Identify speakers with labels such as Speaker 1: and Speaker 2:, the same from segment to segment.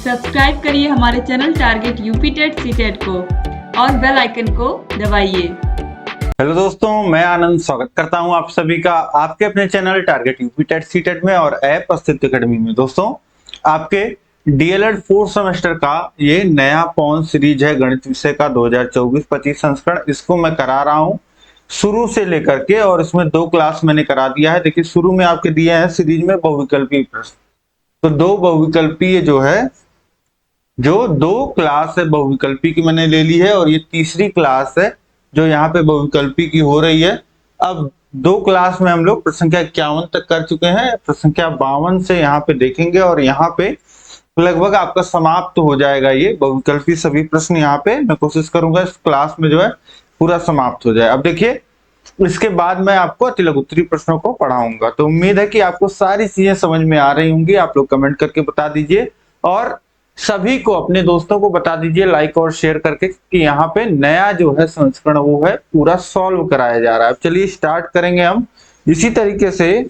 Speaker 1: Subscribe करिए हमारे channel target UP TET CTET को और बेल आइकन को दबाइए।
Speaker 2: हेलो दोस्तों, मैं आनंद स्वागत करता हूं आप सभी का आपके अपने channel target UP TET CTET में और ऐप अस्तित्व एकेडमी में। दोस्तों, आपके डीएलएड 4th सेमेस्टर का ये नया पॉन सीरीज है गणित विषय का 2024-25 संस्करण। इसको मैं करा रहा हूं शुरू से लेकर के, और इसमें 2 क्लास मैंने करा दिया है। देखिए, शुरू में आपके दिए हैं सीरीज में बहुविकल्पीय प्रश्न, तो 2 बहुविकल्पीय जो 2 क्लास है बहुविकल्पी की मैंने ले ली है, और ये तीसरी क्लास है जो यहाँ पे बहुविकल्पी की हो रही है। अब 2 क्लास में हम लोग प्रश्न संख्या 51 तक कर चुके हैं, प्रश्न संख्या 52 से यहाँ पे देखेंगे, और यहाँ पे लगभग आपका समाप्त हो जाएगा ये बहुविकल्पी सभी प्रश्न। यहाँ पे मैं कोशिश करूंगा इस क्लास में जो है पूरा समाप्त हो जाए। अब देखिए, इसके बाद मैं आपको अति लघु उत्तरीय प्रश्नों को पढ़ाऊंगा, तो उम्मीद है कि आपको सारी चीजें समझ में आ रही होंगी। आप लोग कमेंट करके बता दीजिए, और सभी को अपने दोस्तों को बता दीजिए लाइक और शेयर करके कि यहाँ पे नया जो है संस्करण वो है पूरा सॉल्व कराया जा रहा है। अब चलिए स्टार्ट करेंगे हम। इसी तरीके से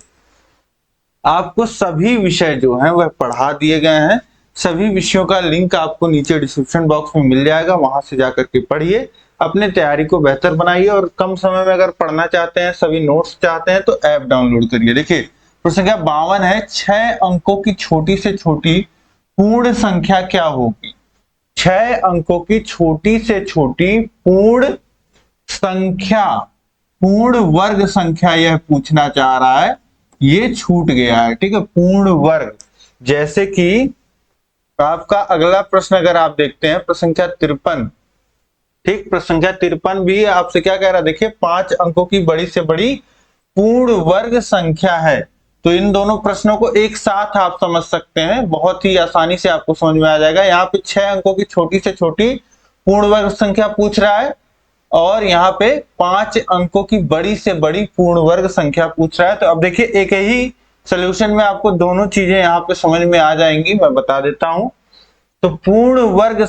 Speaker 2: आपको सभी विषय जो हैं वह पढ़ा दिए गए हैं। सभी विषयों का लिंक आपको नीचे डिस्क्रिप्शन बॉक्स में मिल जाएगा, वहां से जाकर के पढ़िए, अपने तैयारी को बेहतर बनाइए। और कम समय में अगर पढ़ना चाहते हैं, सभी नोट्स चाहते हैं, तो ऐप डाउनलोड करिए। देखिए, प्रश्न संख्या 52 है, 6 अंकों की छोटी से छोटी पूर्ण संख्या क्या होगी? 6 अंकों की छोटी से छोटी पूर्ण संख्या, पूर्ण वर्ग संख्या यह पूछना चाह रहा है। ये छूट गया है, ठीक है, पूर्ण वर्ग। जैसे कि आपका अगला प्रश्न अगर आप देखते हैं, प्रश्न संख्या 53, ठीक, प्रश्न संख्या 53 भी आपसे क्या कह रहा है? देखिए, 5 अंकों की बड़ी से बड़ी पूर्ण वर्ग संख्या है। तो इन दोनों प्रश्नों को एक साथ आप समझ सकते हैं, बहुत ही आसानी से आपको समझ में आ जाएगा। यहाँ पे 6 अंकों की छोटी से छोटी पूर्ण वर्ग संख्या पूछ रहा है, और यहाँ पे 5 अंकों की बड़ी से बड़ी पूर्ण वर्ग संख्या पूछ रहा है। तो अब देखिए, एक ही सोल्यूशन में आपको दोनों चीजें यहाँ पे समझ में आ जाएंगी। मैं बता देता हूं। तो पूर्ण वर्ग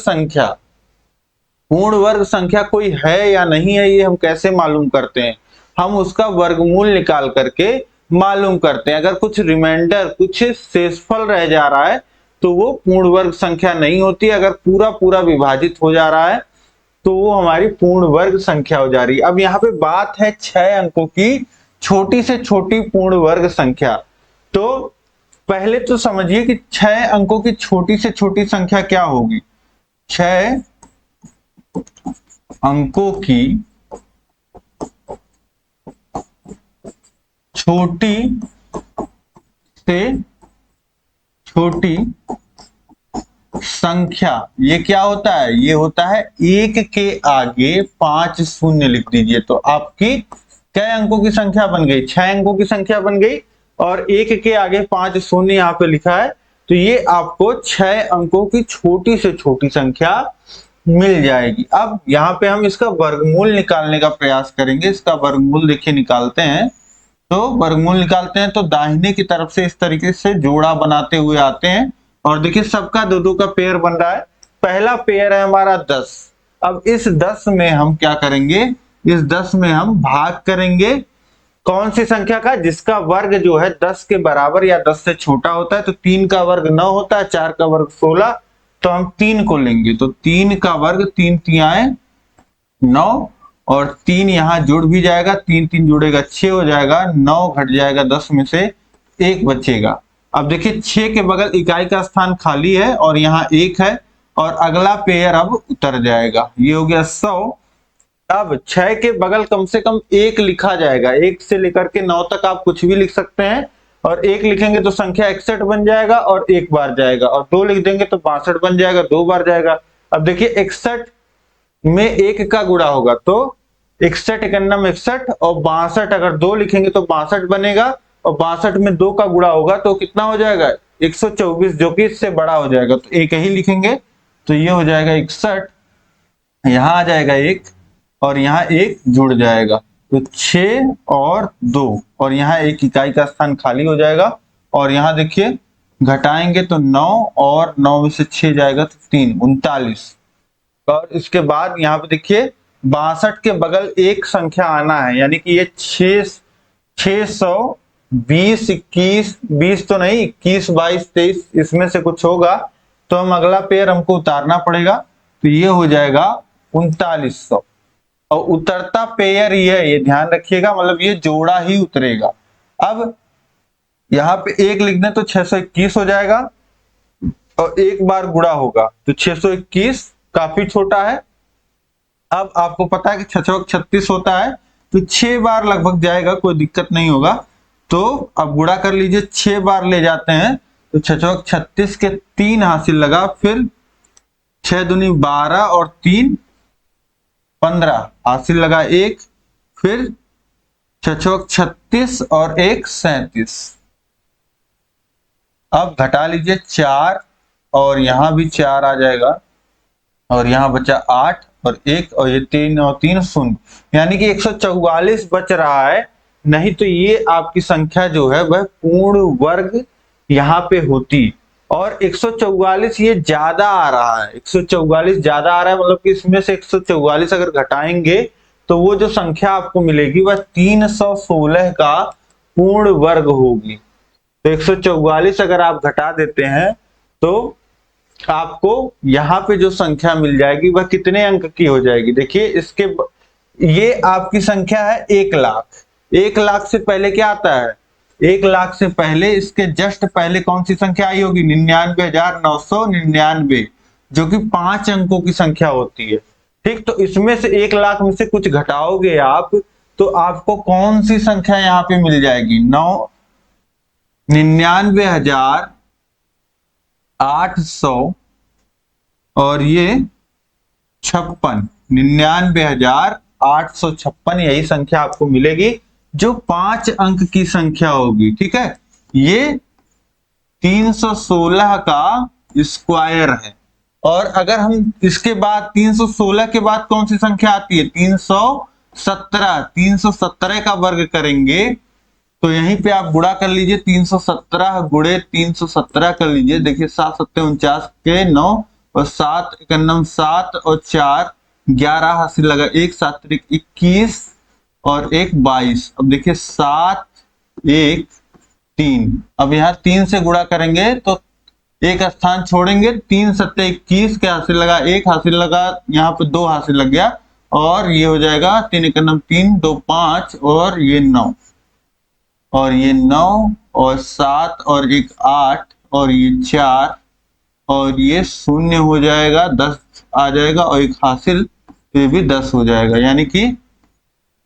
Speaker 2: संख्या कोई है या नहीं है, ये हम कैसे मालूम करते हैं? हम उसका वर्गमूल निकाल करके मालूम करते हैं। अगर कुछ रिमाइंडर, कुछ शेषफल रह जा रहा है, तो वो पूर्ण वर्ग संख्या नहीं होती। अगर पूरा पूरा विभाजित हो जा रहा है, तो वो हमारी पूर्ण वर्ग संख्या हो जा रही है। अब यहाँ पे बात है 6 अंकों की छोटी से छोटी पूर्ण वर्ग संख्या। तो पहले तो समझिए कि 6 अंकों की छोटी से छोटी संख्या क्या होगी। 6 अंकों की छोटी से छोटी संख्या, ये क्या होता है? ये होता है 1 के आगे 5 शून्य लिख दीजिए। तो आपकी कै अंकों की संख्या बन गई? 6 अंकों की संख्या बन गई, और 1 के आगे 5 शून्य यहाँ पे लिखा है। तो ये आपको 6 अंकों की छोटी से छोटी संख्या मिल जाएगी। अब यहाँ पे हम इसका वर्गमूल निकालने का प्रयास करेंगे। इसका वर्गमूल देखिए निकालते हैं। तो वर्गमूल निकालते हैं तो दाहिने की तरफ से इस तरीके से जोड़ा बनाते हुए आते हैं, और देखिए सबका 2-2 का पेयर बन रहा है। पहला पेयर है हमारा 10। अब इस 10 में हम क्या करेंगे? इस 10 में हम भाग करेंगे कौन सी संख्या का? जिसका वर्ग जो है 10 के बराबर या 10 से छोटा होता है। तो 3 का वर्ग 9 होता है, 4 का वर्ग 16, तो हम 3 को लेंगे। तो 3 का वर्ग 3 तियाए 9, और 3 यहां जुड़ भी जाएगा, 3 जुड़ेगा 6 हो जाएगा, 9 घट जाएगा 10 में से 1 बचेगा। अब देखिए, 6 के बगल इकाई का स्थान खाली है, और यहाँ 1 है, और अगला पेयर अब उतर जाएगा। ये हो गया 100। अब 6 के बगल कम से कम 1 लिखा जाएगा। 1 से लेकर के 9 तक आप कुछ भी लिख सकते हैं, और 1 लिखेंगे तो संख्या 61 बन जाएगा, और 1 बार जाएगा, और 2 लिख देंगे तो 62 बन जाएगा, 2 बार जाएगा। अब देखिए, 61 में 1 का गुणा होगा, तो 61 51 में 61, और 62 अगर 2 लिखेंगे तो 62 बनेगा, और 62 में 2 का गुणा होगा तो कितना हो जाएगा? 124, जो कि इससे बड़ा हो जाएगा। तो 1 ही लिखेंगे, तो ये हो जाएगा 61, यहां आ जाएगा 1, और यहाँ 1 जुड़ जाएगा, तो 6 और 2, और यहाँ 1 इकाई का स्थान खाली हो जाएगा। और यहाँ देखिए घटाएंगे तो 9, और 9 में से 6 जाएगा तो 3, 39। और इसके बाद यहाँ पे देखिए 62 के बगल एक संख्या आना है, यानी कि ये 620, 21, 20 तो नहीं, 21, 22, 23 इसमें से कुछ होगा। तो हम अगला पेयर हमको उतारना पड़ेगा, तो ये हो जाएगा 3900 और उतरता पेयर ये ध्यान रखिएगा, मतलब ये जोड़ा ही उतरेगा। अब यहाँ पे एक लिख दें तो 621 हो जाएगा और एक बार गुणा होगा तो 621 काफी छोटा है। अब आपको पता है कि 6 36 होता है, तो 6 बार लगभग जाएगा, कोई दिक्कत नहीं होगा। तो अब गुणा कर लीजिए, 6 बार ले जाते हैं तो 6 36 के 3 हासिल लगा, फिर 6 दूनी 12 और 3 15 हासिल लगा 1, फिर 6 36 और 1 37। अब घटा लीजिए 4 और यहां भी 4 आ जाएगा और यहां बचा 8 और 1 और ये 3 और 3 शून्य, यानी कि 144 बच रहा है। नहीं तो ये आपकी संख्या जो है वह पूर्ण वर्ग यहाँ पे होती, और 144 ये ज्यादा आ रहा है, 144 ज्यादा आ रहा है, मतलब कि इसमें से 144 अगर घटाएंगे तो वो जो संख्या आपको मिलेगी वह 316 का पूर्ण वर्ग होगी। तो 144 अगर आप घटा देते हैं तो आपको यहाँ पे जो संख्या मिल जाएगी वह कितने अंक की हो जाएगी। देखिए ये आपकी संख्या है 1 लाख। 1 लाख से पहले क्या आता है, 1 लाख से पहले इसके जस्ट पहले कौन सी संख्या आई होगी, 99,999, जो कि 5 अंकों की संख्या होती है। ठीक, तो इसमें से 1 लाख में से कुछ घटाओगे आप तो आपको कौन सी संख्या यहाँ पे मिल जाएगी, 99,800 और ये 56, 99,856 यही संख्या आपको मिलेगी जो 5 अंक की संख्या होगी। ठीक है, ये 316 का स्क्वायर है। और अगर हम इसके बाद 316 के बाद कौन सी संख्या आती है, 317 का वर्ग करेंगे तो यहीं पे आप गुणा कर लीजिए, 317 गुणे 317 कर लीजिए। देखिए 7 7 49 के 9 और 7 91 7 और 4 11 हासिल लगा, 1 7 21 और 1 22। अब देखिए 7 1 3, अब यहाँ 3 से गुणा करेंगे तो एक स्थान छोड़ेंगे, 3 7 21 के हासिल लगा, 1 हासिल लगा, यहाँ पे 2 हासिल लग गया और ये हो जाएगा 3 1 3 2 5 और ये 9 और ये 9 और 7 और 1 8 और ये 4 और ये 0 हो जाएगा, 10 आ जाएगा और एक हासिल तो ये भी 10 हो जाएगा, यानी कि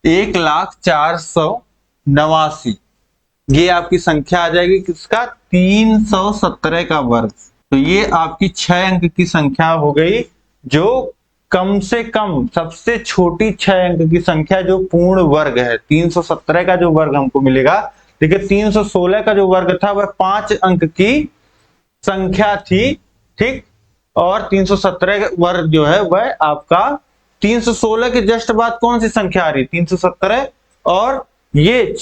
Speaker 2: 1,04,89 ये आपकी संख्या आ जाएगी किसका, 317 का वर्ग। तो ये आपकी 6 अंक की संख्या हो गई, जो कम से कम सबसे छोटी 6 अंक की संख्या जो पूर्ण वर्ग है। 317 का जो वर्ग हमको मिलेगा, देखिए 316 का जो वर्ग था वह 5 अंक की संख्या थी। ठीक, और 317 वर्ग जो है वह आपका 316 के जस्ट बाद कौन सी संख्या आ रही, 317, और ये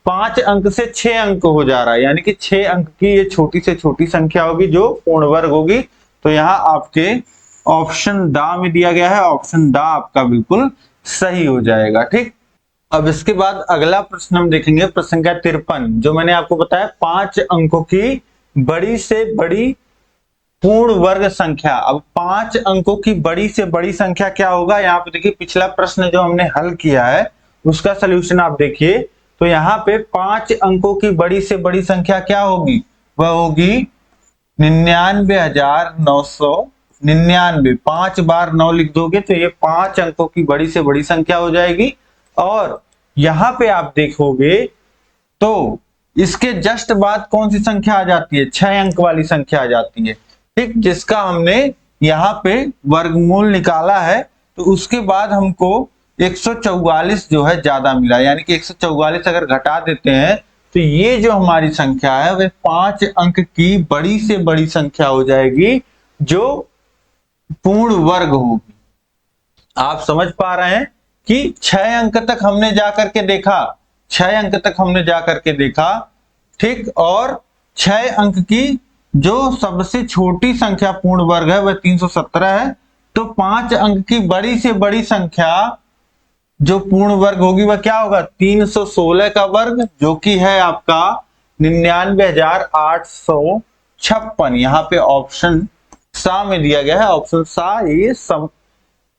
Speaker 2: 5 अंक से 6 अंक हो जा रहा है, यानी कि 6 अंक की ये छोटी से छोटी संख्या होगी जो पूर्ण वर्ग होगी। तो यहाँ आपके ऑप्शन दा में दिया गया है, ऑप्शन दा आपका बिल्कुल सही हो जाएगा। ठीक, अब इसके बाद अगला प्रश्न हम देखेंगे, प्रश्न संख्या 53, जो मैंने आपको बताया 5 अंकों की बड़ी से बड़ी पूर्ण वर्ग संख्या। अब 5 अंकों की बड़ी से बड़ी संख्या क्या होगा, यहाँ पे देखिए पिछला प्रश्न जो हमने हल किया है उसका सलूशन आप देखिए, तो यहाँ पे 5 अंकों की बड़ी से बड़ी संख्या क्या होगी, वह होगी 99,999। 5 बार 9 लिख दोगे तो ये 5 अंकों की बड़ी से बड़ी संख्या हो जाएगी। और यहाँ पे आप देखोगे तो इसके जस्ट बाद कौन सी संख्या आ जाती है, 6 अंक वाली संख्या आ जाती है। ठीक, जिसका हमने यहाँ पे वर्गमूल निकाला है, तो उसके बाद हमको 144 जो है ज्यादा मिला, यानी कि 144 अगर घटा देते हैं तो ये जो हमारी संख्या है वह 5 अंक की बड़ी से बड़ी संख्या हो जाएगी जो पूर्ण वर्ग होगी। आप समझ पा रहे हैं कि 6 अंक तक हमने जाकर के देखा, 6 अंक तक हमने जाकर के देखा। ठीक, और 6 अंक की जो सबसे छोटी संख्या पूर्ण वर्ग है वह 317 है। तो 5 अंक की बड़ी से बड़ी संख्या जो पूर्ण वर्ग होगी वह क्या होगा, 316 का वर्ग, जो कि है आपका 99,856। यहाँ पे ऑप्शन सा में दिया गया है, ऑप्शन सा ये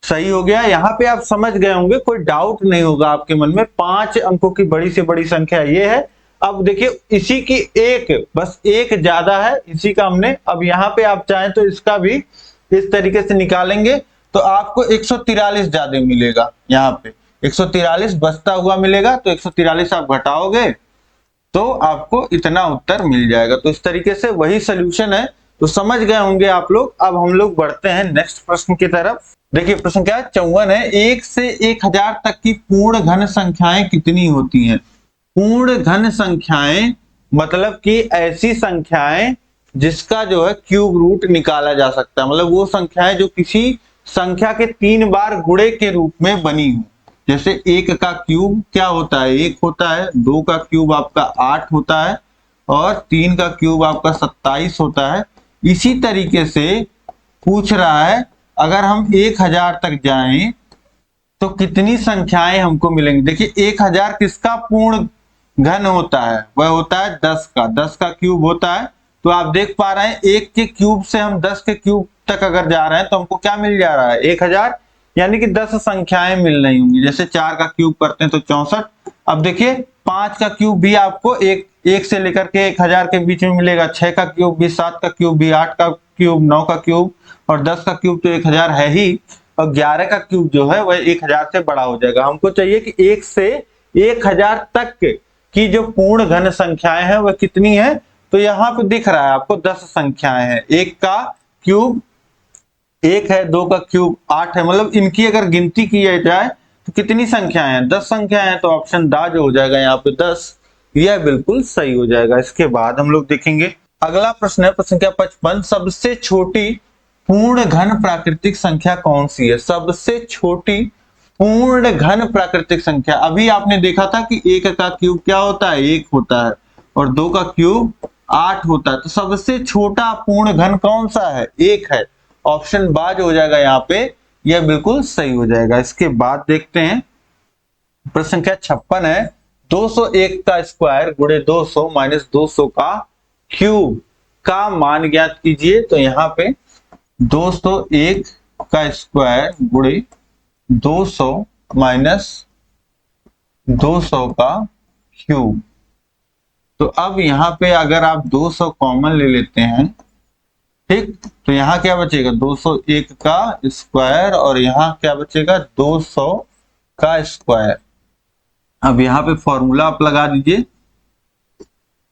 Speaker 2: सही हो गया। यहाँ पे आप समझ गए होंगे, कोई डाउट नहीं होगा आपके मन में। 5 अंकों की बड़ी से बड़ी संख्या ये है। अब देखिए इसी की एक, बस एक ज्यादा है, इसी का हमने, अब यहाँ पे आप चाहें तो इसका भी इस तरीके से निकालेंगे तो आपको 143 ज्यादा मिलेगा। यहाँ पे 143 बचता हुआ मिलेगा, तो 143 आप घटाओगे तो आपको इतना उत्तर मिल जाएगा। तो इस तरीके से वही सोल्यूशन है, तो समझ गए होंगे आप लोग। अब हम लोग बढ़ते हैं नेक्स्ट प्रश्न की तरफ। देखिए प्रश्न क्या है, 54 है। 1 से 1000 तक की पूर्ण घन संख्याएं कितनी होती हैं? पूर्ण घन संख्याएं मतलब कि ऐसी संख्याएं जिसका जो है क्यूब रूट निकाला जा सकता है, मतलब वो संख्याएं जो किसी संख्या के 3 बार गुणे के रूप में बनी हो। जैसे 1 का क्यूब क्या होता है? 1 होता है, 2 का क्यूब आपका 8 होता है और 3 का क्यूब आपका 27 होता है। इसी तरीके से पूछ रहा है अगर हम 1000 तक जाएं तो कितनी संख्याएं हमको मिलेंगी। देखिए 1000 किसका पूर्ण घन होता है? वह होता है 10 का क्यूब होता है। तो आप देख पा रहे हैं 1 के क्यूब से हम 10 के क्यूब तक अगर जा रहे हैं तो हमको क्या मिल जा रहा है? 1000, यानी कि 10 संख्याएं मिल रही होंगी। जैसे 4 का क्यूब करते हैं तो 64। अब देखिए 5 का क्यूब भी आपको एक से लेकर के 1000 के बीच में मिलेगा। 6 का क्यूब भी, 7 का क्यूब भी, 8 का क्यूब, 9 का क्यूब और 10 का क्यूब तो 1000 है ही, और 11 का क्यूब जो है वह 1000 से बड़ा हो जाएगा। हमको चाहिए कि 1 से 1000 तक की जो पूर्ण घन संख्याएं हैं वह कितनी है। तो यहाँ पे दिख रहा है आपको 10 संख्याएं हैं। 1 का क्यूब 1 है, 2 का क्यूब 8 है, मतलब इनकी अगर गिनती की जाए तो कितनी संख्याएं हैं? 10 संख्याएं हैं। तो ऑप्शन दा जो हो जाएगा यहाँ पे 10, यह बिल्कुल सही हो जाएगा। इसके बाद हम लोग देखेंगे अगला प्रश्न है, प्रश्न क्या 55। सबसे छोटी पूर्ण घन प्राकृतिक संख्या कौन सी है? सबसे छोटी पूर्ण घन प्राकृतिक संख्या, अभी आपने देखा था कि 1 का क्यूब क्या होता है? 1 होता है और 2 का क्यूब 8 होता है। तो सबसे छोटा पूर्ण घन कौन सा है? 1 है। ऑप्शन बाज हो जाएगा यहाँ पे, यह बिल्कुल सही हो जाएगा। इसके बाद देखते हैं प्रश्न संख्या 56 है। 201 का स्क्वायर गुणे 200 माइनस 200 का क्यूब का मान ज्ञात कीजिए। तो यहाँ पे 201 का स्क्वायर गुणे 200 माइनस 200 का क्यूब। तो अब यहाँ पे अगर आप 200 कॉमन ले लेते हैं, ठीक, तो यहाँ क्या बचेगा? 201 का स्क्वायर और यहाँ क्या बचेगा? 200 का स्क्वायर। अब यहाँ पे फॉर्मूला आप लगा दीजिए,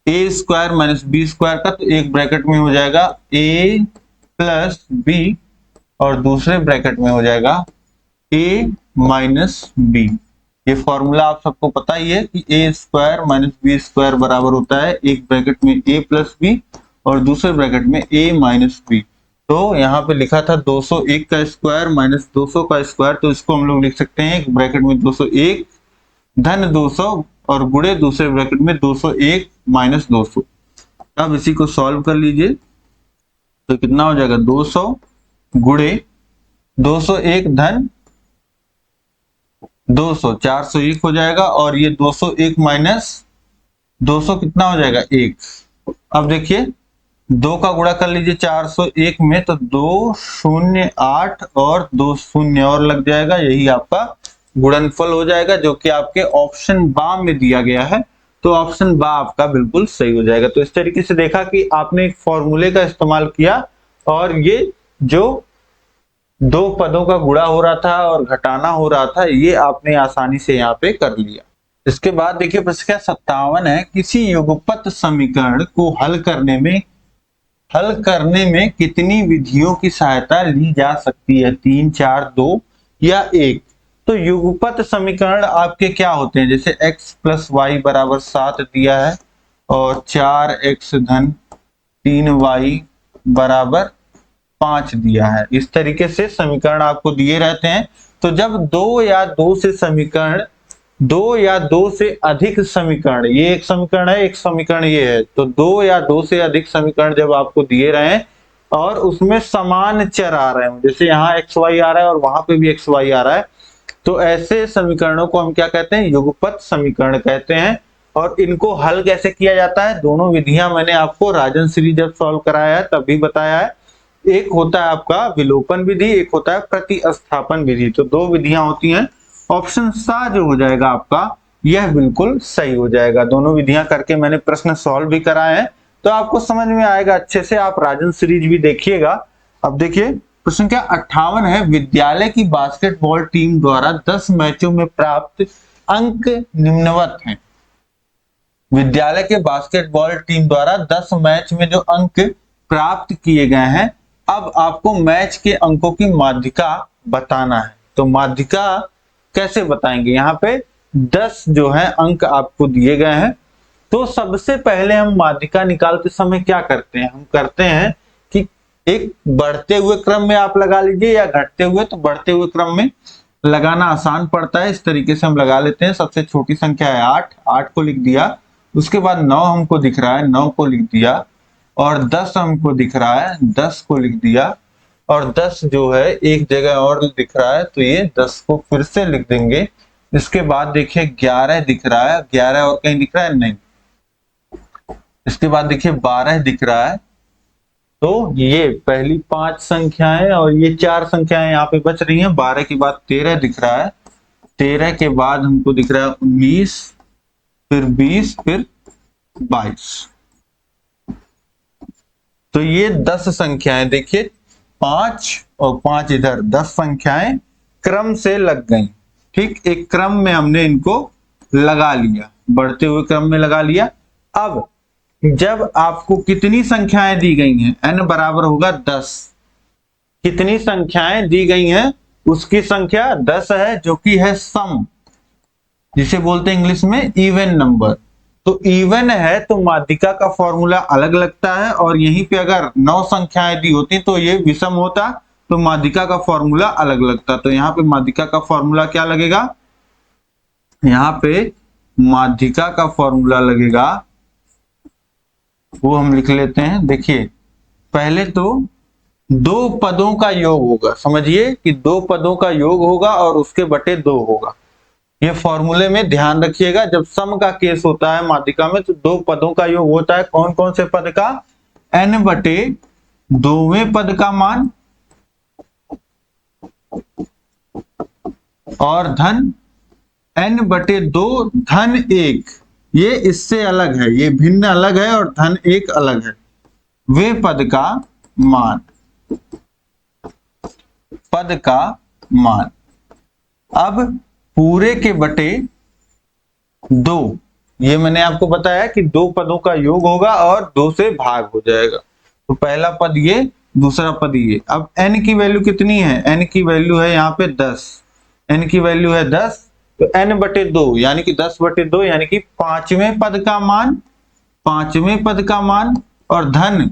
Speaker 2: ए स्क्वायर माइनस बी स्क्वायर का, तो एक ब्रैकेट में हो जाएगा ए प्लस बी और दूसरे ब्रैकेट में हो जाएगा ए माइनस बी। ये फॉर्मूला आप सबको पता ही है कि ए स्क्वायर माइनस बी स्क्वायर बराबर होता है एक ब्रैकेट में ए प्लस बी और दूसरे ब्रैकेट में ए माइनस बी। तो यहाँ पे लिखा था 201 का स्क्वायर माइनस 200 का स्क्वायर, तो इसको हम लोग लिख सकते हैं एक ब्रैकेट में 201 धन 200 और गुणे दूसरे ब्रैकेट में 201 माइनस 200। अब इसी को सॉल्व कर लीजिए तो कितना हो जाएगा? 200 गुणे 201 धन 200, 401 हो जाएगा और ये 201 माइनस 200 कितना हो जाएगा? 1। अब देखिए 2 का गुणा कर लीजिए 401 में, तो 208 और 2 शून्य और लग जाएगा, यही आपका गुणनफल हो जाएगा जो कि आपके ऑप्शन बा में दिया गया है। तो ऑप्शन बा आपका बिल्कुल सही हो जाएगा। तो इस तरीके से देखा कि आपने एक फॉर्मूले का इस्तेमाल किया और ये जो दो पदों का गुणा हो रहा था और घटाना हो रहा था, ये आपने आसानी से यहाँ पे कर लिया। इसके बाद देखिए प्रश्न क्या 57 है। किसी युगपत समीकरण को हल करने में कितनी विधियों की सहायता ली जा सकती है? 3, 4, 2 या 1? तो युगपत समीकरण आपके क्या होते हैं? जैसे x प्लस वाई बराबर 7 दिया है और 4x धन 3y बराबर 5 दिया है। इस तरीके से समीकरण आपको दिए रहते हैं। तो जब 2 या 2 से समीकरण, 2 या 2 से अधिक समीकरण, ये एक समीकरण है, एक समीकरण ये है, तो 2 या 2 से अधिक समीकरण जब आपको दिए रहे हैं और उसमें समान चर आ रहे हैं, जैसे यहाँ xy आ रहा है और वहां पे भी xy आ रहा है, तो ऐसे समीकरणों को हम क्या कहते हैं? युगपत समीकरण कहते हैं। और इनको हल कैसे किया जाता है? दोनों विधियां मैंने आपको राजन सीरीज जब सॉल्व कराया है तब भी बताया है। एक होता है आपका विलोपन विधि, एक होता है प्रतिस्थापन विधि। तो दो विधियां होती हैं। ऑप्शन सा जो हो जाएगा आपका यह बिल्कुल सही हो जाएगा। दोनों विधियां करके मैंने प्रश्न सॉल्व भी कराए हैं, तो आपको समझ में आएगा अच्छे से। आप राजन सीरीज भी देखिएगा। अब देखिए प्रश्न क्या 58 है, विद्यालय की बास्केटबॉल टीम द्वारा 10 मैचों में प्राप्त अंक निम्नवत हैं। विद्यालय के बास्केटबॉल टीम द्वारा 10 मैच में जो अंक प्राप्त किए गए हैं, अब आपको मैच के अंकों की माध्यिका बताना है। तो माध्यिका कैसे बताएंगे? यहाँ पे 10 जो है अंक आपको दिए गए हैं। तो सबसे पहले हम माध्यिका निकालते समय क्या करते हैं? हम करते हैं कि एक बढ़ते हुए क्रम में आप लगा लीजिए या घटते हुए। तो बढ़ते हुए क्रम में लगाना आसान पड़ता है, इस तरीके से हम लगा लेते हैं। सबसे छोटी संख्या है 8, 8 को लिख दिया। उसके बाद 9 हमको दिख रहा है, 9 को लिख दिया। और 10 हमको दिख रहा है, 10 को लिख दिया। और 10 जो है एक जगह और दिख रहा है, तो ये 10 को फिर से लिख देंगे। इसके बाद देखिए 11 दिख रहा है, 11 और कहीं दिख रहा है? नहीं। इसके बाद देखिए 12 दिख रहा है। तो ये पहली 5 संख्याएं और ये 4 संख्याएं यहाँ पे बच रही हैं। 12 के बाद 13 दिख रहा है, 13 के बाद हमको दिख रहा है 19, फिर 20, फिर 22। तो ये 10 संख्याएं देखिए, 5 और 5 इधर, 10 संख्याएं क्रम से लग गई। ठीक, एक क्रम में हमने इनको लगा लिया, बढ़ते हुए क्रम में लगा लिया। अब जब आपको कितनी संख्याएं दी गई हैं, n बराबर होगा 10। कितनी संख्याएं दी गई हैं, उसकी संख्या 10 है, जो कि है सम, जिसे बोलते हैं इंग्लिश में इवन नंबर। तो इवन है तो माध्यिका का फॉर्मूला अलग लगता है। और यहीं पे अगर 9 संख्याएं दी होती तो ये विषम होता, तो माध्यिका का फॉर्मूला अलग लगता। तो यहाँ पे माध्यिका का फॉर्मूला क्या लगेगा? यहाँ पे माध्यिका का फॉर्मूला लगेगा, वो हम लिख लेते हैं। देखिए पहले तो 2 पदों का योग होगा। समझिए कि 2 पदों का योग होगा और उसके बटे 2 होगा। ये फॉर्मूले में ध्यान रखिएगा। जब सम का केस होता है माध्यिका में, तो 2 पदों का योग होता है। कौन कौन से पद का? n बटे 2वें पद का मान और धन n बटे 2 धन 1। ये इससे अलग है, ये भिन्न अलग है और धन 1 अलग है। वे पद का मान, पद का मान। अब पूरे के बटे 2, ये मैंने आपको बताया कि 2 पदों का योग होगा और 2 से भाग हो जाएगा। तो पहला पद ये, दूसरा पद ये। अब n की वैल्यू कितनी है? n की वैल्यू है यहाँ पे 10। n की वैल्यू है 10, तो n बटे 2 यानी कि 10 बटे 2 यानी कि 5वें पद का मान, 5वें पद का मान। और धन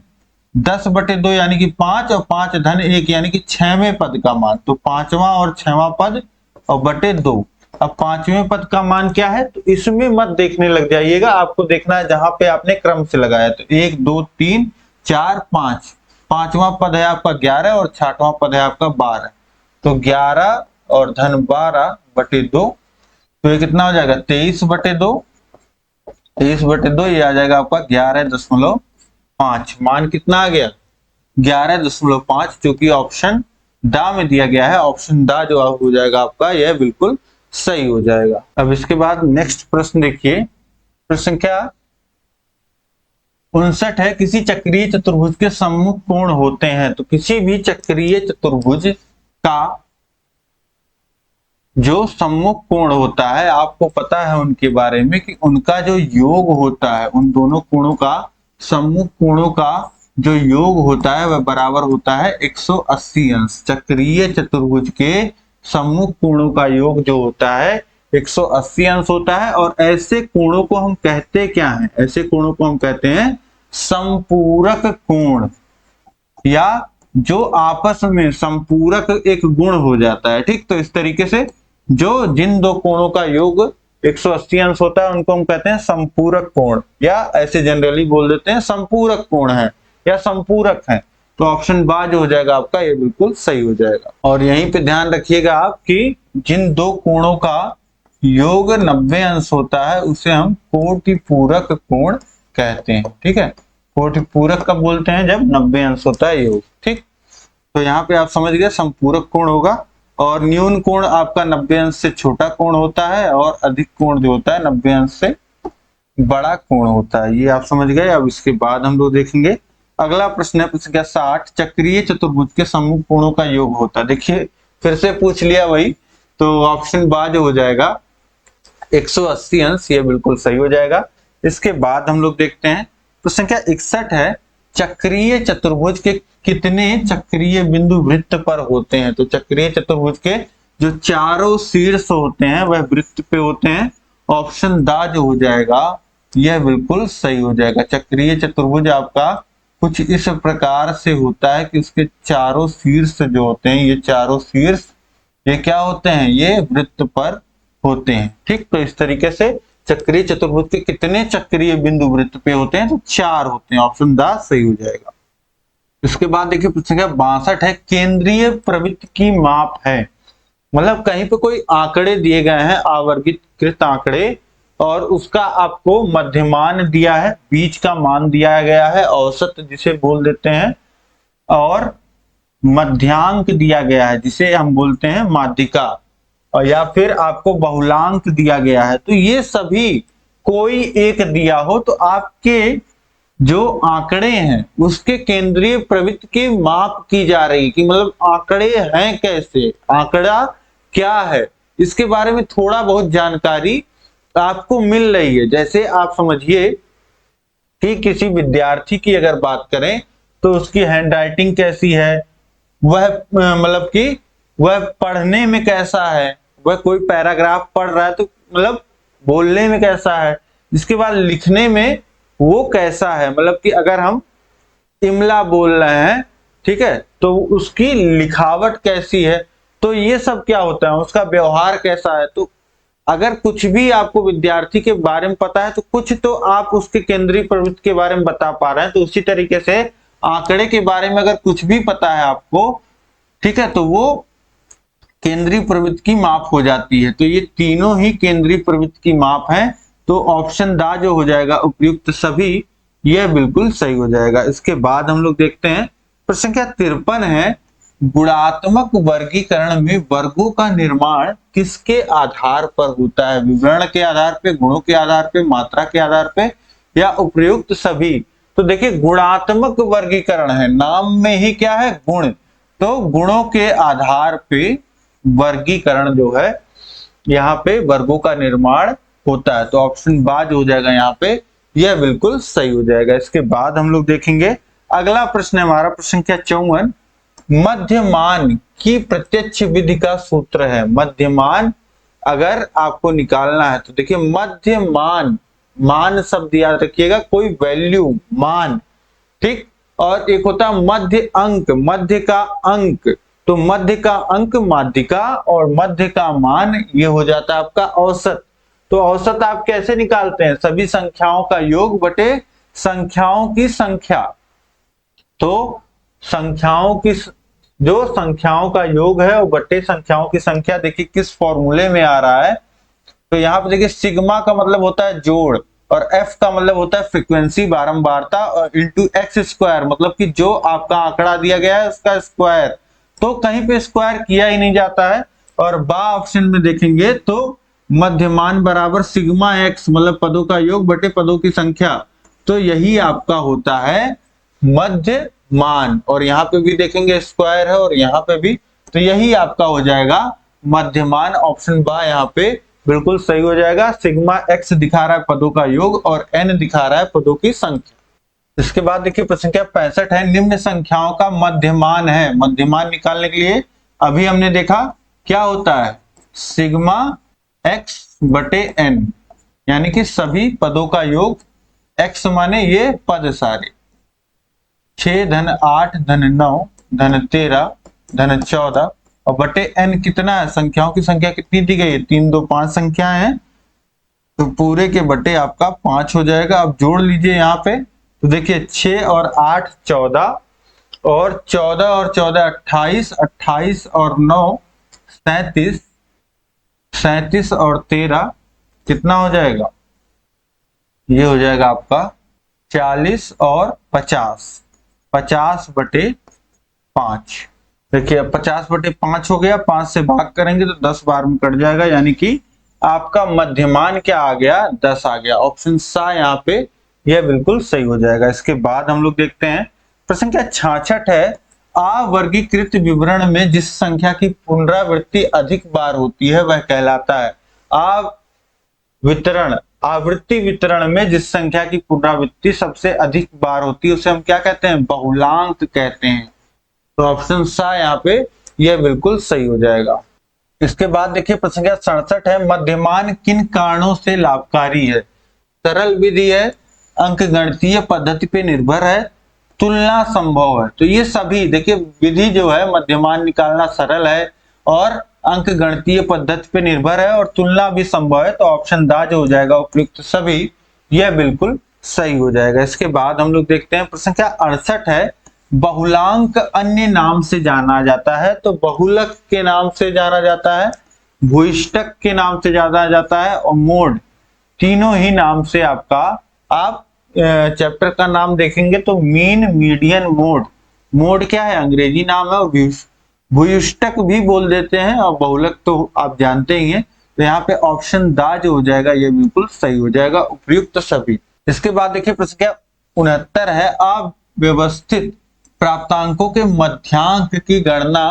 Speaker 2: 10 बटे 2 यानी कि 5 और 5 धन 1 यानी कि 6वें पद का मान। तो 5वां और 6वां पद और बटे 2। अब 5वें पद का मान क्या है? तो इसमें मत देखने लग जाइएगा, आपको देखना है जहां पे आपने क्रम से लगाया। तो 1 2 3 4 5, 5वां पद है आपका 11 और 6वां पद है आपका 12। तो 11 और धन 12 बटे 2, तो ये कितना हो जाएगा? 23 बटे 2। 23 बटे 2 ये आ जाएगा आपका 11.5। मान कितना आ गया? 11.5, जो कि ऑप्शन दा में दिया गया है। ऑप्शन दा जो हो जाएगा आपका, यह बिल्कुल सही हो जाएगा। अब इसके बाद नेक्स्ट प्रश्न देखिए, प्रश्न संख्या 59 है, किसी चक्रीय चतुर्भुज के सम्मुख कोण होते हैं। तो किसी भी चक्रीय चतुर्भुज का जो सम्मुख कोण होता है, आपको पता है उनके बारे में कि उनका जो योग होता है, उन दोनों कोणों का, सम्मुख कोणों का जो योग होता है वह बराबर होता है 180 अंश। चक्रीय चतुर्भुज के सम्मुख कोणों का योग जो होता है 180 अंश होता है। और ऐसे कोणों को हम कहते क्या हैं? ऐसे कोणों को हम कहते हैं संपूरक कोण, या जो आपस में संपूरक एक गुण हो जाता है। ठीक, तो इस तरीके से जो जिन दो कोणों का योग 180 अंश होता है उनको हम कहते हैं संपूरक कोण, या ऐसे जनरली बोल देते हैं संपूरक कोण है या संपूरक है। तो ऑप्शन बा जो हो जाएगा आपका, ये बिल्कुल सही हो जाएगा। और यहीं पे ध्यान रखिएगा आप कि जिन दो कोणों का योग 90 अंश होता है उसे हम कोटिपूरक कोण कहते हैं। ठीक है, कोटिपूरक कब बोलते हैं? जब 90 अंश होता है योग। ठीक, तो यहाँ पे आप समझ गए संपूरक कोण होगा। और न्यून कोण आपका 90 अंश से छोटा कोण होता है और अधिक कोण जो होता है 90 अंश से बड़ा कोण होता है। ये आप समझ गए। अब इसके बाद हम लोग देखेंगे अगला प्रश्न है प्रश्न संख्या 60, चक्रीय चतुर्भुज के सम्मुख कोणों का योग होता है। देखिए फिर से पूछ लिया वही, तो ऑप्शन बा जो हो जाएगा 180 अंश, ये बिल्कुल सही हो जाएगा। इसके बाद हम लोग देखते हैं प्रश्न संख्या 61 है, चक्रीय चतुर्भुज के कितने चक्रीय बिंदु वृत्त पर होते हैं। तो चक्रीय चतुर्भुज के जो चारों शीर्ष होते हैं वह वृत्त पे होते हैं। ऑप्शन दा जो हो जाएगा यह बिल्कुल सही हो जाएगा। चक्रीय चतुर्भुज आपका कुछ इस प्रकार से होता है कि उसके चारों शीर्ष जो होते हैं, ये चारों शीर्ष ये क्या होते हैं, ये वृत्त पर होते हैं। ठीक, तो इस तरीके से चक्रीय चतुर्भुज के कितने चक्रीय बिंदु वृत्त पे होते हैं, तो 4 होते हैं। ऑप्शन दा सही हो जाएगा। इसके बाद देखिए प्रश्न संख्या 62 है, केंद्रीय प्रवृत्त की माप है। मतलब कहीं पे कोई आंकड़े दिए गए हैं, आवर्गीकृत आंकड़े, और उसका आपको मध्यमान दिया है, बीच का मान दिया गया है, औसत जिसे बोल देते हैं, और मध्यांक दिया गया है जिसे हम बोलते हैं माध्यिका, और या फिर आपको बहुलांक दिया गया है। तो ये सभी कोई एक दिया हो तो आपके जो आंकड़े हैं उसके केंद्रीय प्रवृत्त की माप की जा रही, कि मतलब आंकड़े हैं कैसे, आंकड़ा क्या है, इसके बारे में थोड़ा बहुत जानकारी आपको मिल रही है। जैसे आप समझिए कि किसी विद्यार्थी की अगर बात करें तो उसकी हैंडराइटिंग कैसी है, वह मतलब कि वह पढ़ने में कैसा है, वह कोई पैराग्राफ पढ़ रहा है तो मतलब बोलने में कैसा है, इसके बाद लिखने में वो कैसा है, मतलब कि अगर हम इमला बोल रहे हैं, ठीक है, तो उसकी लिखावट कैसी है, तो ये सब क्या होता है, उसका व्यवहार कैसा है। तो अगर कुछ भी आपको विद्यार्थी के बारे में पता है तो कुछ तो आप उसके केंद्रीय प्रवृत्ति के बारे में बता पा रहे हैं। तो उसी तरीके से आंकड़े के बारे में अगर कुछ भी पता है आपको, ठीक है, तो वो केंद्रीय प्रवृत्ति की माप हो जाती है। तो ये तीनों ही केंद्रीय प्रवृत्ति की माप है। तो ऑप्शन दा जो हो जाएगा उपयुक्त सभी, यह बिल्कुल सही हो जाएगा। इसके बाद हम लोग देखते हैं प्रश्न संख्या 53 है, गुणात्मक वर्गीकरण में वर्गों का निर्माण किसके आधार पर होता है। विवरण के आधार पे, गुणों के आधार पे, मात्रा के आधार पे, या उपयुक्त सभी। तो देखिए गुणात्मक वर्गीकरण है, नाम में ही क्या है, गुण। तो गुणों के आधार पे वर्गीकरण जो है, यहाँ पे वर्गों का निर्माण होता है। तो ऑप्शन बा जो हो जाएगा यहाँ पे, यह बिल्कुल सही हो जाएगा। इसके बाद हम लोग देखेंगे अगला प्रश्न है हमारा प्रश्न संख्या 54, मध्यमान की प्रत्यक्ष विधि का सूत्र है। मध्यमान अगर आपको निकालना है तो देखिए मध्यमान, मान शब्द याद रखिएगा, कोई वैल्यू, मान, ठीक, और एक होता है मध्य अंक, मध्य का अंक। तो मध्य का अंक माध्यिका और मध्य का मान ये हो जाता है आपका औसत। तो औसत आप कैसे निकालते हैं, सभी संख्याओं का योग बटे संख्याओं की संख्या। तो संख्याओं की जो संख्याओं का योग है वो बटे संख्याओं की संख्या, देखिए किस फॉर्मूले में आ रहा है। तो यहाँ पे देखिए सिग्मा का मतलब होता है जोड़, और एफ का मतलब होता है फ्रीक्वेंसी, बारंबारता, और इंटू एक्स स्क्वायर, मतलब कि जो आपका आंकड़ा दिया गया है उसका स्क्वायर। तो कहीं पे स्क्वायर किया ही नहीं जाता है। और बा ऑप्शन में देखेंगे तो मध्यमान बराबर सिग्मा एक्स, मतलब पदों का योग बटे पदों की संख्या। तो यही आपका होता है मध्यमान। और यहाँ पे भी देखेंगे स्क्वायर है और यहाँ पे भी, तो यही आपका हो जाएगा मध्यमान। ऑप्शन बा यहाँ पे बिल्कुल सही हो जाएगा। सिग्मा एक्स दिखा रहा है पदों का योग और एन दिखा रहा है पदों की संख्या। इसके बाद देखिए प्रश्न संख्या 65 है, निम्न संख्याओं का मध्यमान है। मध्यमान निकालने के लिए अभी हमने देखा क्या होता है, सिग्मा एक्स बटे एन, यानी कि सभी पदों का योग, एक्स माने ये पद सारे, 6 धन 8 धन 9 धन 13 धन 14, और बटे एन कितना है, संख्याओं की संख्या कितनी दी गई है, 3 2 5 संख्याएं हैं, तो पूरे के बटे आपका 5 हो जाएगा। अब जोड़ लीजिए यहाँ पे, तो देखिए 6 और 8 14, और 14 और 14 28, 28 और 9 37, 37 और 13 कितना हो जाएगा, ये हो जाएगा आपका 40 और 50, 50 बटे 5। देखिए 50/5 हो गया, 5 से भाग करेंगे तो 10 बार में कट जाएगा, यानी कि आपका मध्यमान क्या आ गया, 10 आ गया। ऑप्शन सा यहाँ पे यह बिल्कुल सही हो जाएगा। इसके बाद हम लोग देखते हैं प्रश्न संख्या 66 है, अवर्गीकृत विवरण में जिस संख्या की पुनरावृत्ति अधिक बार होती है वह कहलाता है। आवृत्ति वितरण में जिस संख्या की पुनरावृत्ति सबसे अधिक बार होती है उसे हम क्या कहते हैं, बहुलांक कहते हैं। तो ऑप्शन सा यहाँ पे यह बिल्कुल सही हो जाएगा। इसके बाद देखिए प्रश्न संख्या 67 है, मध्यमान किन कारणों से लाभकारी है। सरल विधि है, अंकगणितीय पद्धति पे निर्भर है, तुलना संभव है। तो ये सभी देखिए विधि जो है मध्यमान निकालना सरल है और अंकगणितीय पद्धति पे निर्भर है और तुलना भी संभव है। तो ऑप्शन दा जो हो जाएगा उपयुक्त सभी, यह बिल्कुल सही हो जाएगा। इसके बाद हम लोग देखते हैं प्रश्न संख्या 68 है, बहुलांक अन्य नाम से जाना जाता है। तो बहुलक के नाम से जाना जाता है, भूयिष्टक के नाम से जाना जाता है और मोड, तीनों ही नाम से आपका आप चैप्टर का नाम देखेंगे तो मीन, मीडियन, मोड। मोड क्या है, अंग्रेजी नाम है, और भूयिष्टक भी बोल देते हैं और बहुलक तो आप जानते ही हैं। तो यहाँ पे ऑप्शन दा जो हो जाएगा ये बिल्कुल सही हो जाएगा, उपयुक्त सभी। इसके बाद देखिए प्रश्न संख्या 69 है, अव्यवस्थित प्राप्तांकों के मध्यांक की गणना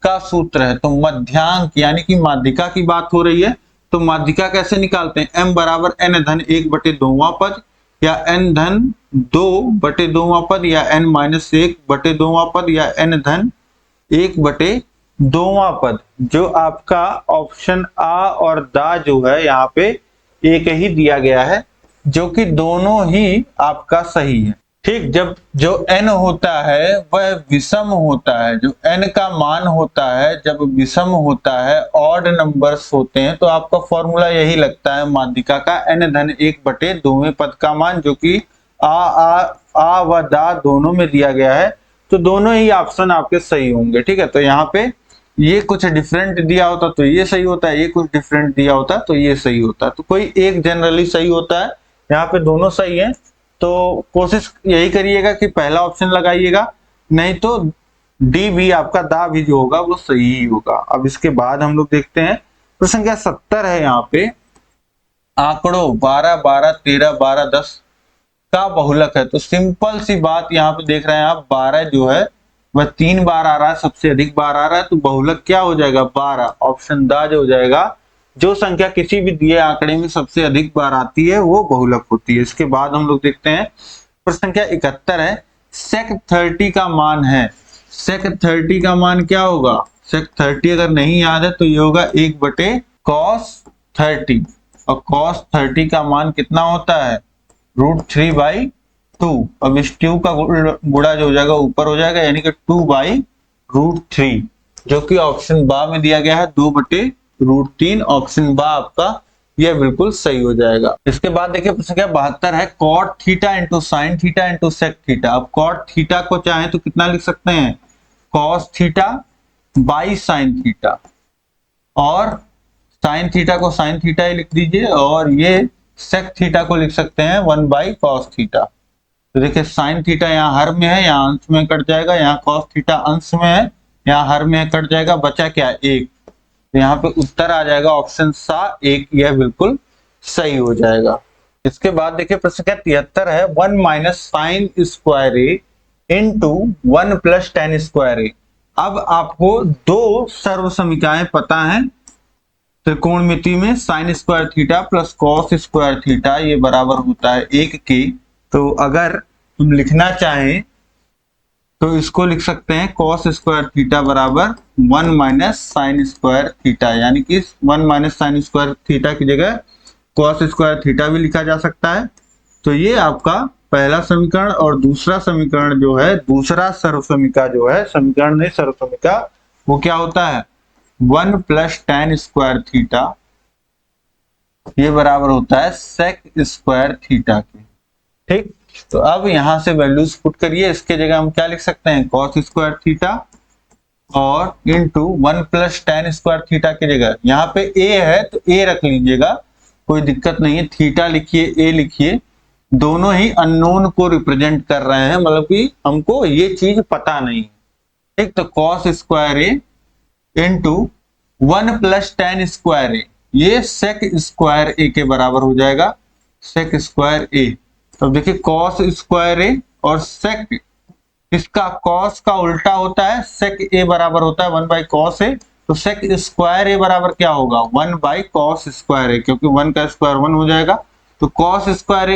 Speaker 2: का सूत्र है। तो मध्यांक यानी कि माध्यिका की बात हो रही है, तो माध्यिका कैसे निकालते हैं, m बराबर n धन 1/2वां पद या n धन 2/2वां पद या n माइनस 1/2वां पद या n धन 1/2वां पद। जो आपका ऑप्शन आ और दा जो है यहाँ पे एक ही दिया गया है, जो कि दोनों ही आपका सही है। ठीक, जब जो n होता है वह विषम होता है, जो n का मान होता है जब विषम होता है, ऑड नंबर्स होते हैं, तो आपका फॉर्मूला यही लगता है माध्यिका का, n धन 1/2वें पद का मान, जो कि आ व दा दोनों में दिया गया है। तो दोनों ही ऑप्शन आपके सही होंगे। ठीक है, तो यहाँ पे ये कुछ डिफरेंट दिया होता तो ये सही होता है, ये कुछ डिफरेंट दिया होता तो ये सही होता। तो कोई एक जनरली सही होता है, यहाँ पे दोनों सही है। तो कोशिश यही करिएगा कि पहला ऑप्शन लगाइएगा, नहीं तो डी भी आपका दा भी जो होगा वो सही ही होगा। अब इसके बाद हम लोग देखते हैं प्रश्न संख्या 70 है, यहाँ पे आंकड़ों 12, 12, 13, 12, 10 का बहुलक है। तो सिंपल सी बात यहाँ पे देख रहे हैं आप, 12 जो है वह 3 बार आ रहा है, सबसे अधिक बार आ रहा है, तो बहुलक क्या हो जाएगा, 12। ऑप्शन दा जो हो जाएगा, जो संख्या किसी भी दिए आंकड़े में सबसे अधिक बार आती है वो बहुलक होती है। इसके बाद हम लोग देखते हैं प्रश्न संख्या 71 है, sec 30 का मान है। sec 30 का मान क्या होगा, sec 30 अगर नहीं याद है तो ये होगा 1/cos 30, और cos 30 का मान कितना होता है, √3/2। अब इस 2 का गुणा जो हो जाएगा ऊपर हो जाएगा, यानी कि 2/√3, जो कि ऑप्शन बा में दिया गया है 2/√3। ऑप्शन बा आपका यह बिल्कुल सही हो जाएगा। इसके बाद देखिए प्रश्न संख्या 72 है, cot theta into sine theta into sec theta. अब cot थीटा को चाहे तो कितना लिख सकते हैं, cos theta by sine theta, और साइन थीटा को साइन थीटा ही लिख दीजिए, और ये सेक थीटा को लिख सकते हैं 1/cos थीटा। तो देखिए साइन थीटा यहाँ हर में है, यहाँ अंश में कट जाएगा, यहाँ cos थीटा अंश में है, यहाँ हर में कट जाएगा, बचा क्या, 1। तो यहाँ पे उत्तर आ जाएगा ऑप्शन सा 1, यह बिल्कुल सही हो जाएगा। इसके बाद देखिए प्रश्न संख्या 73 है, 1 माइनस साइन स्क्वायर ए इंटू 1 प्लस टेन स्क्वायर ए। अब आपको दो सर्व समीकरण पता है त्रिकोणमिति में, sine square theta plus cos square theta ये बराबर होता है 1 के। तो अगर हम लिखना चाहें तो इसको लिख सकते हैं cos स्क्वायर थीटा बराबर 1 माइनस साइन स्क्वायर थीटा, यानी कि 1 माइनस साइन स्क्वायर थीटा की जगह cos स्क्वायर थीटा भी लिखा जा सकता है। तो ये आपका पहला समीकरण, और दूसरा समीकरण जो है, दूसरा सर्वसमीका जो है, समीकरण नहीं सर्वसमीका, वो क्या होता है, 1 प्लस टेन स्क्वायर थीटा, ये बराबर होता है सेक स्क्वायर थीटा के। ठीक, तो अब यहां से वैल्यूज पुट करिए, इसके जगह हम क्या लिख सकते हैं, cos स्क्वायर थीटा और into 1 plus ten square theta की जगह यहाँ पे a है तो a रख लीजिएगा, कोई दिक्कत नहीं है, थीटा लिखिए, a लिखिए, दोनों ही अननोन को रिप्रेजेंट कर रहे हैं, मतलब कि हमको ये चीज पता नहीं है। ठीक, तो कॉस स्क्वायर ए इंटू 1 प्लस टेन स्क्वायर ए, ये सेक स्क्वायर ए के बराबर हो जाएगा, सेक स्क्वायर ए। तो देखिए कॉस स्क्वायर ए और सेक, इसका कॉस का उल्टा होता है सेक ए बराबर होता है 1 बाई कॉस ए, तो सेक स्क्वायर ए बराबर क्या होगा 1 बाई कॉस स्क्वायर ए, क्योंकि 1 का स्क्वायर 1 हो जाएगा, तो कॉस स्क्वायर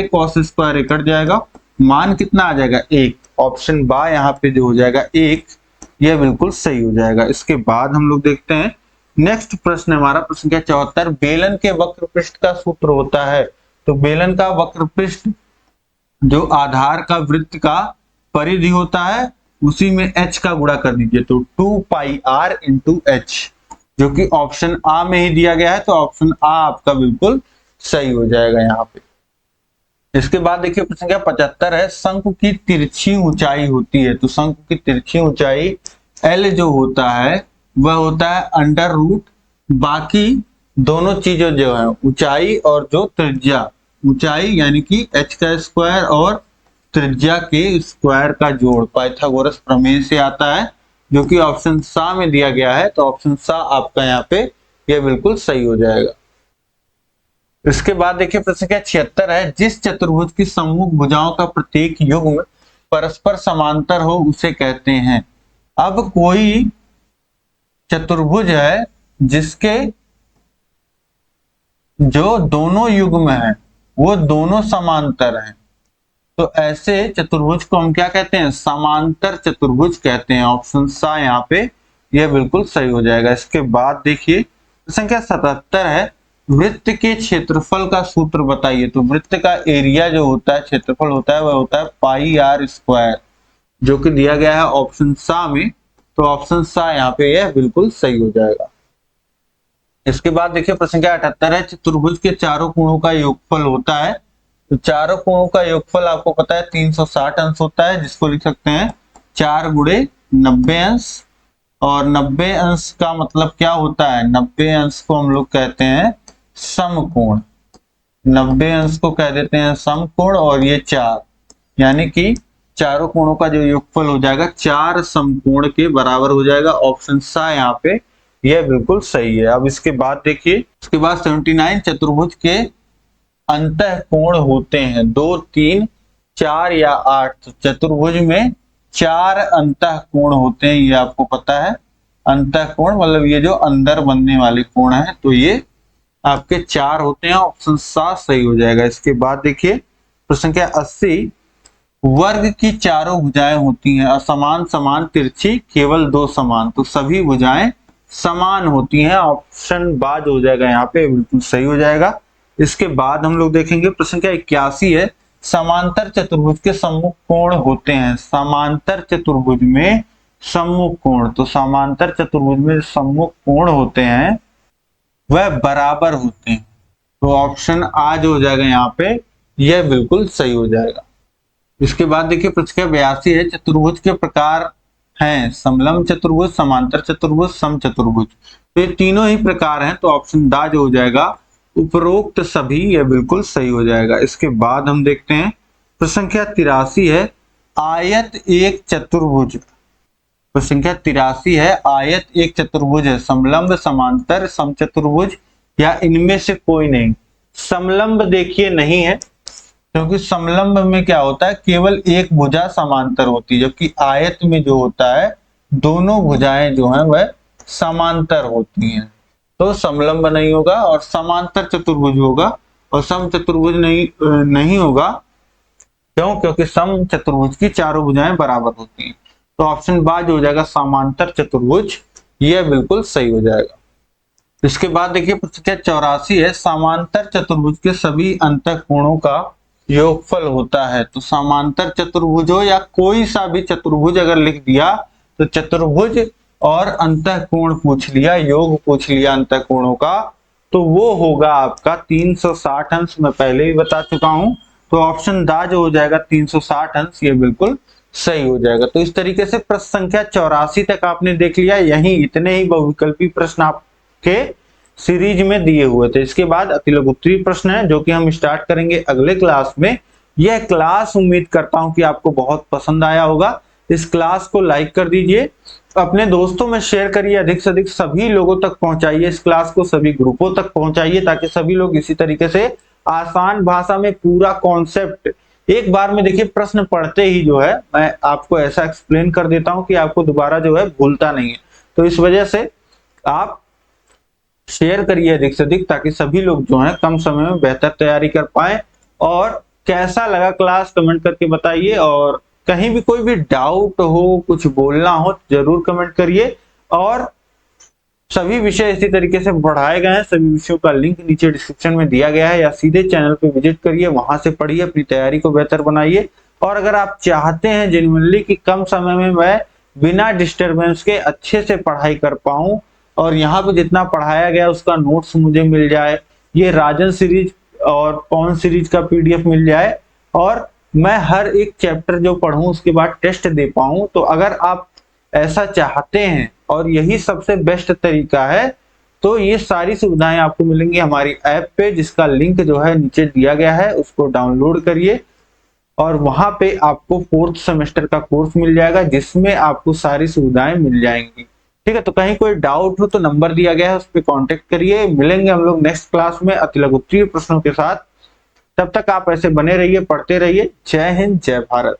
Speaker 2: ए कट जाएगा, मान कितना आ जाएगा 1। ऑप्शन बा यहाँ पे जो हो जाएगा 1, यह बिल्कुल सही हो जाएगा। इसके बाद हम लोग देखते हैं नेक्स्ट प्रश्न, हमारा प्रश्न क्या 74, बेलन के वक्र पृष्ठ का सूत्र होता है। तो बेलन का वक्र पृष्ठ जो आधार का वृत्त का परिधि होता है उसी में h का गुणा कर दीजिए, तो 2 पाई r इंटू एच, जो कि ऑप्शन आ में ही दिया गया है, तो ऑप्शन आ आपका बिल्कुल सही हो जाएगा यहाँ पे। इसके बाद देखिए प्रश्न क्या 75 है, शंकु की तिरछी ऊंचाई होती है। तो शंकु की तिरछी ऊंचाई L जो होता है वह होता है अंडर रूट, बाकी दोनों चीजें जो है ऊंचाई और जो त्रिज्या, ऊंचाई यानी कि h का स्क्वायर और त्रिज्या के स्क्वायर का जोड़ पाइथागोरस प्रमेय से आता है, जो कि ऑप्शन सा में दिया गया है, तो ऑप्शन सा आपका यहाँ पे यह बिल्कुल सही हो जाएगा। इसके बाद देखिए प्रश्न क्या 76 है, जिस चतुर्भुज की सम्मुख भुजाओं का प्रत्येक युग्म परस्पर समांतर हो उसे कहते हैं। अब कोई चतुर्भुज है जिसके जो दोनों युग्म हैं वो दोनों समांतर हैं, तो ऐसे चतुर्भुज को हम क्या कहते हैं, समांतर चतुर्भुज कहते हैं। ऑप्शन सा यहाँ पे यह बिल्कुल सही हो जाएगा। इसके बाद देखिए संख्या 77 है, वृत्त के क्षेत्रफल का सूत्र बताइए। तो वृत्त का एरिया जो होता है, क्षेत्रफल होता है, वह होता है पाई आर स्क्वायर, जो कि दिया गया है ऑप्शन सा में, तो ऑप्शन सा यहाँ पे यह बिल्कुल सही हो जाएगा। इसके बाद देखिए प्रश्न क्या 78 है, चतुर्भुज के चारों कोणों का योगफल होता है। तो चारों कोणों का योगफल आपको पता है 360 अंश होता है, जिसको लिख सकते हैं 4 गुणे 90 अंश, और 90 अंश का मतलब क्या होता है, 90 अंश को हम लोग कहते हैं समकोण, 90 अंश को कह देते हैं समकोण, और ये 4 यानी कि चारों कोणों का जो योगफल हो जाएगा 4 समकोण के बराबर हो जाएगा। ऑप्शन सा यहाँ पे यह बिल्कुल सही है। अब इसके बाद देखिए, इसके बाद 79, चतुर्भुज के अंतः कोण होते हैं 2, 3, 4 या 8। तो चतुर्भुज में 4 अंतः कोण होते हैं, ये आपको पता है। अंतः कोण मतलब ये जो अंदर बनने वाले कोण है, तो ये आपके 4 होते हैं, ऑप्शन सा सही हो जाएगा। इसके बाद देखिए प्रश्न क्या 80, वर्ग की चारों भुजाएं होती हैं असमान, समान, तिरछी, केवल 2 समान। तो सभी भुजाएं समान होती हैं, ऑप्शन बा जो हो जाएगा यहाँ पे बिल्कुल सही हो जाएगा। इसके बाद हम लोग देखेंगे प्रश्न क्या 81 है, समांतर चतुर्भुज के सम्मुख कोण होते हैं। समांतर चतुर्भुज में सम्मुख कोण, तो समांतर चतुर्भुज में सम्मुख कोण होते हैं वह बराबर होते हैं, तो ऑप्शन आ जो हो जाएगा यहाँ पे यह बिल्कुल सही हो जाएगा। इसके बाद देखिए प्रश्न क्या 82 है, चतुर्भुज के प्रकार हैं समलंब चतुर्भुज, समांतर चतुर्भुज, सम चतुर्भुज। तो ये तीनों ही प्रकार हैं, तो ऑप्शन दा जो हो जाएगा उपरोक्त सभी, यह बिल्कुल सही हो जाएगा। इसके बाद हम देखते हैं प्रश्न क्या 83 है, आयत एक चतुर्भुज। प्रश्न क्या 83 है, आयत एक चतुर्भुज है, समलंब, समांतर, समचतुर्भुज या इनमें से कोई नहीं। समलंब देखिए नहीं है, क्योंकि समलंब में क्या होता है केवल एक भुजा समांतर होती है, जबकि आयत में जो होता है दोनों भुजाएं जो हैं वह समांतर होती हैं, तो समलंब नहीं होगा। और समांतर चतुर्भुज होगा और सम चतुर्भुज नहीं होगा, क्यों, क्योंकि सम चतुर्भुज की चारों भुजाएं बराबर होती हैं, तो ऑप्शन बा जो हो जाएगा समांतर चतुर्भुज, यह बिल्कुल सही हो जाएगा। इसके बाद देखिए प्रश्न 84 है, समांतर चतुर्भुज के सभी अंतः कोणों का योगफल होता है। तो समांतर चतुर्भुज हो या कोई सा भी चतुर्भुज अगर लिख दिया, तो चतुर्भुज और अंतः कोण पूछ लिया, योग पूछ लिया अंतः कोणों का, तो वो होगा आपका 360 अंश। मैं पहले ही बता चुका हूं, तो ऑप्शन दा जो हो जाएगा 360 अंश, ये बिल्कुल सही हो जाएगा। तो इस तरीके से प्रश्न संख्या 84 तक आपने देख लिया। यही इतने ही बहुविकल्पी प्रश्न आपके सीरीज में दिए हुए थे। इसके बाद अतिलघु उत्तरीय प्रश्न है, जो कि हम स्टार्ट करेंगे अगले क्लास में। यह क्लास उम्मीद करता हूं कि आपको बहुत पसंद आया होगा। इस क्लास को लाइक कर दीजिए अपने दोस्तों में शेयर करिए, अधिक से अधिक सभी लोगों तक पहुंचाइए इस क्लास को, सभी ग्रुपों तक पहुंचाइए ताकि सभी लोग इसी तरीके से आसान भाषा में पूरा कॉन्सेप्ट एक बार में, देखिए प्रश्न पढ़ते ही जो है मैं आपको ऐसा एक्सप्लेन कर देता हूं कि आपको दोबारा जो है भूलता नहीं है। तो इस वजह से आप शेयर करिए अधिक से अधिक ताकि सभी लोग जो है कम समय में बेहतर तैयारी कर पाए। और कैसा लगा क्लास कमेंट करके बताइए, और कहीं भी कोई भी डाउट हो, कुछ बोलना हो जरूर कमेंट करिए। और सभी विषय इसी तरीके से पढ़ाए गए हैं, सभी विषयों का लिंक नीचे डिस्क्रिप्शन में दिया गया है, या सीधे चैनल पे विजिट करिए, वहां से पढ़िए, अपनी तैयारी को बेहतर बनाइए। और अगर आप चाहते हैं जेन्युइनली कि कम समय में मैं बिना डिस्टरबेंस के अच्छे से पढ़ाई कर पाऊं और यहाँ पे जितना पढ़ाया गया उसका नोट्स मुझे मिल जाए, ये राजन सीरीज और पवन सीरीज का पीडीएफ मिल जाए, और मैं हर एक चैप्टर जो पढ़ूं उसके बाद टेस्ट दे पाऊं, तो अगर आप ऐसा चाहते हैं और यही सबसे बेस्ट तरीका है, तो ये सारी सुविधाएं आपको मिलेंगी हमारी ऐप पे, जिसका लिंक जो है नीचे दिया गया है, उसको डाउनलोड करिए और वहां पे आपको 4th सेमेस्टर का कोर्स मिल जाएगा जिसमें आपको सारी सुविधाएं मिल जाएंगी। ठीक है, तो कहीं कोई डाउट हो तो नंबर दिया गया है, उस पर कॉन्टेक्ट करिए। मिलेंगे हम लोग नेक्स्ट क्लास में अति लघु उत्तरीय प्रश्नों के साथ। तब तक आप ऐसे बने रहिए, पढ़ते रहिए। जय हिंद, जय भारत।